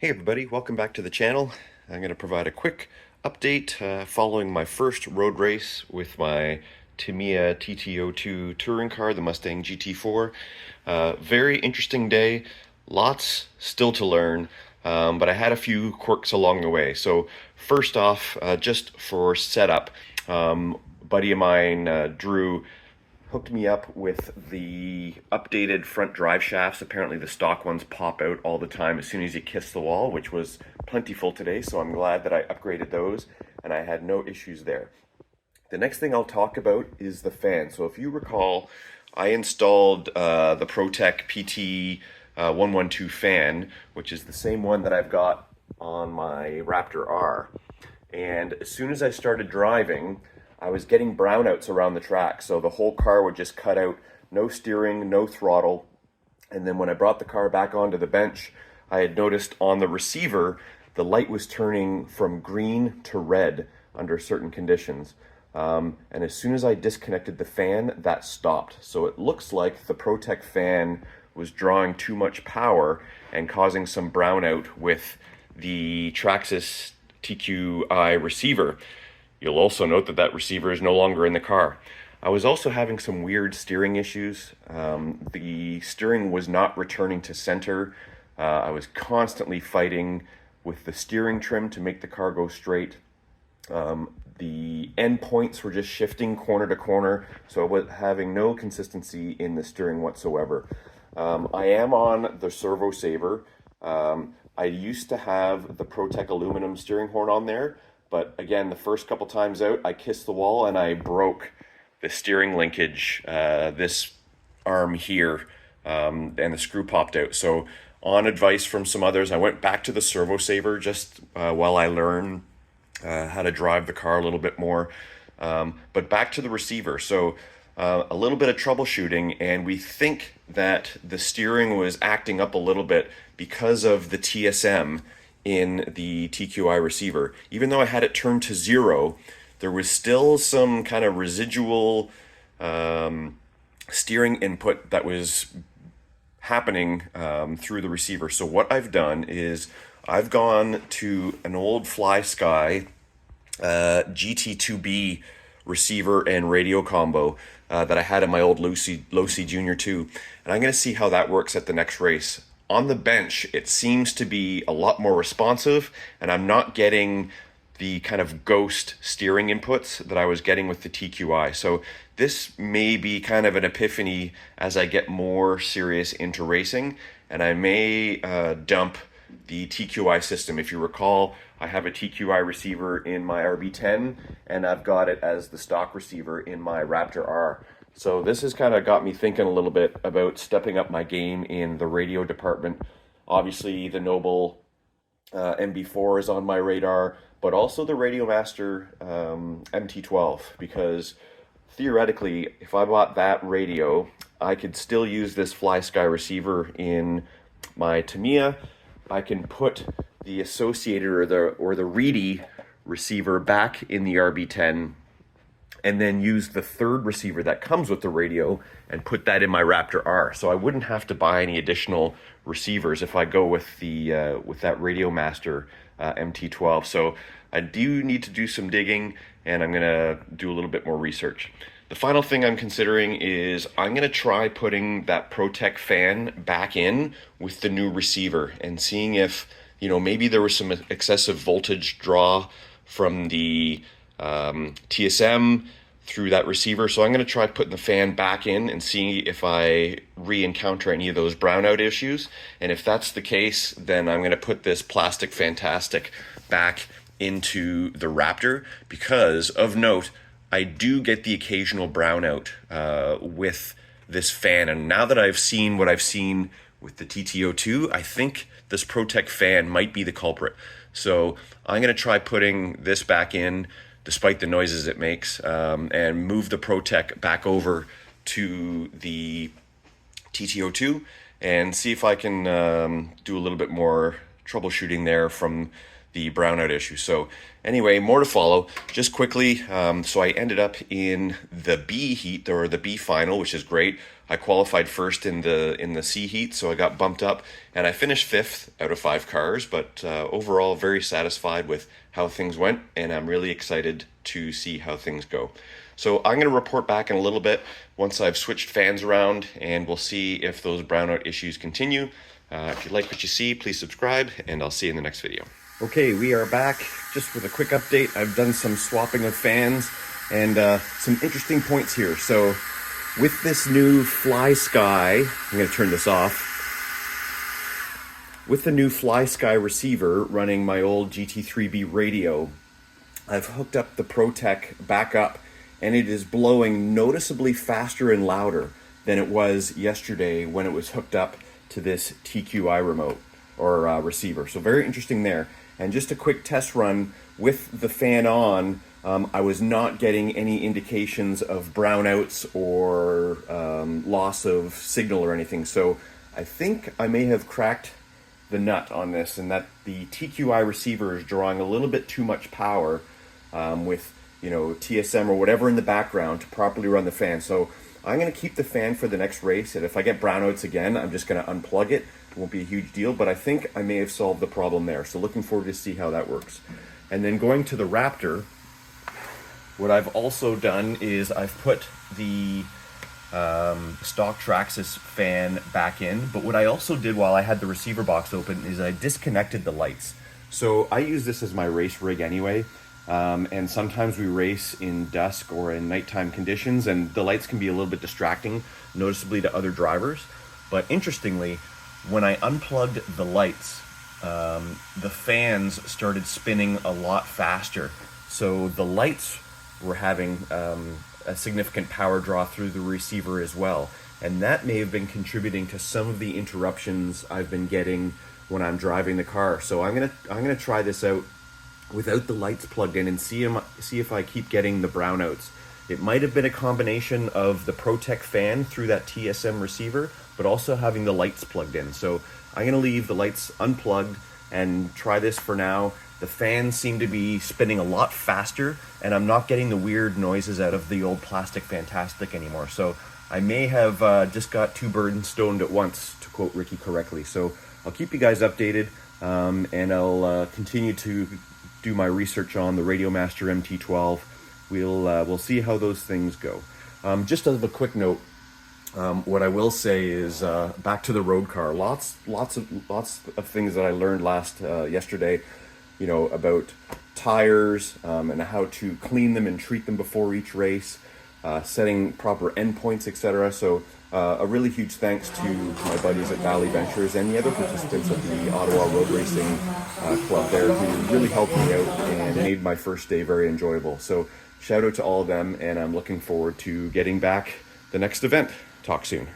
Hey everybody, welcome back to the channel. I'm going to provide a quick update following my first road race with my Tamiya TT02 touring car, the Mustang GT4. Very interesting day, lots still to learn, but I had a few quirks along the way. So first off, just for setup, a buddy of mine, Drew, hooked me up with the updated front drive shafts. Apparently the stock ones pop out all the time as soon as you kiss the wall, which was plentiful today, so I'm glad that I upgraded those and I had no issues there. The next thing I'll talk about is the fan. So if you recall, I installed the Protek PT 112 fan, which is the same one that I've got on my Raptor R. And as soon as I started driving, I was getting brownouts around the track. So the whole car would just cut out, no steering, no throttle. And then when I brought the car back onto the bench, I had noticed on the receiver, the light was turning from green to red under certain conditions. And as soon as I disconnected the fan, that stopped. So it looks like the Protek fan was drawing too much power and causing some brownout with the Traxxas TQi receiver. You'll also note that that receiver is no longer in the car. I was also having some weird steering issues. The steering was not returning to center. I was constantly fighting with the steering trim to make the car go straight. The end points were just shifting corner to corner, so I was having no consistency in the steering whatsoever. I am on the servo saver. I used to have the Protek aluminum steering horn on there, but again, the first couple times out, I kissed the wall and I broke the steering linkage, this arm here, and the screw popped out. So on advice from some others, I went back to the servo saver just while I learn how to drive the car a little bit more. But back to the receiver. So a little bit of troubleshooting, and we think that the steering was acting up a little bit because of the TSM in the TQi receiver. Even though I had it turned to 0, there was still some kind of residual steering input that was happening through the receiver. So what I've done is I've gone to an old FlySky GT2B receiver and radio combo that I had in my old Losi Junior 2, and I'm going to see how that works at the next race. On the bench, it seems to be a lot more responsive, and I'm not getting the kind of ghost steering inputs that I was getting with the TQi. So this may be kind of an epiphany as I get more serious into racing, and I may dump the TQi system. If you recall, I have a TQi receiver in my RB10, and I've got it as the stock receiver in my Raptor R. So this has kind of got me thinking a little bit about stepping up my game in the radio department. Obviously, the Noble MB4 is on my radar, but also the Radio Master MT12, because theoretically, if I bought that radio, I could still use this FlySky receiver in my Tamiya. I can put the associated or the Reedy receiver back in the RB10, and then use the third receiver that comes with the radio and put that in my Raptor R. So I wouldn't have to buy any additional receivers if I go with the with that Radio Master MT12. So I do need to do some digging, and I'm gonna do a little bit more research. The final thing I'm considering is I'm going to try putting that Protek fan back in with the new receiver and seeing if, maybe there was some excessive voltage draw from the TSM through that receiver. So I'm going to try putting the fan back in and see if I re-encounter any of those brownout issues. And if that's the case, then I'm going to put this Plastic Fantastic back into the Raptor, because of note, I do get the occasional brownout with this fan. And now that I've seen what I've seen with the TT02, I think this Protek fan might be the culprit. So I'm going to try putting this back in, despite the noises it makes, and move the Protek back over to the TT02 and see if I can do a little bit more troubleshooting there from the brownout issue. So anyway, more to follow. Just quickly, so I ended up in the B heat, or the B final, which is great. I qualified first in the C heat, so I got bumped up, and I finished fifth out of 5 cars. But overall, very satisfied with how things went, and I'm really excited to see how things go. So I'm going to report back in a little bit once I've switched fans around, and we'll see if those brownout issues continue. If you like what you see, please subscribe, and I'll see you in the next video. Okay, we are back just with a quick update. I've done some swapping of fans and some interesting points here. So with this new Fly Sky, I'm going to turn this off. With the new Fly Sky receiver running my old GT3B radio, I've hooked up the Protek back up, and it is blowing noticeably faster and louder than it was yesterday when it was hooked up to this TQi remote or receiver. So very interesting there. And just a quick test run with the fan on, I was not getting any indications of brownouts or loss of signal or anything. So I think I may have cracked the nut on this, and that the TQi receiver is drawing a little bit too much power with, you know, TSM or whatever in the background to properly run the fan. So I'm going to keep the fan for the next race, and if I get brownouts again, I'm just going to unplug it. It won't be a huge deal, but I think I may have solved the problem there. So looking forward to see how that works. And then going to the Raptor, what I've also done is I've put the stock Traxxas fan back in, but what I also did while I had the receiver box open is I disconnected the lights. So I use this as my race rig anyway. And sometimes we race in dusk or in nighttime conditions, and the lights can be a little bit distracting, noticeably to other drivers. But interestingly, when I unplugged the lights, the fans started spinning a lot faster. So the lights were having a significant power draw through the receiver as well. And that may have been contributing to some of the interruptions I've been getting when I'm driving the car. So I'm gonna try this out without the lights plugged in and see if I keep getting the brownouts. It might have been a combination of the Protek fan through that TSM receiver, but also having the lights plugged in. So I'm gonna leave the lights unplugged and try this for now. The fans seem to be spinning a lot faster, and I'm not getting the weird noises out of the old plastic Fantastic anymore. So I may have just got 2 birds stoned at once, to quote Ricky correctly. So I'll keep you guys updated, and I'll continue to do my research on the Radiomaster MT12. We'll see how those things go. Just as a quick note, what I will say is back to the road car. Lots of things that I learned yesterday, you know, about tires and how to clean them and treat them before each race, setting proper endpoints, etc. So a really huge thanks to my buddies at Valley Ventures and the other participants of the Ottawa Road Racing Club there, who really helped me out and made my first day very enjoyable. So shout out to all of them, and I'm looking forward to getting back the next event. Talk soon.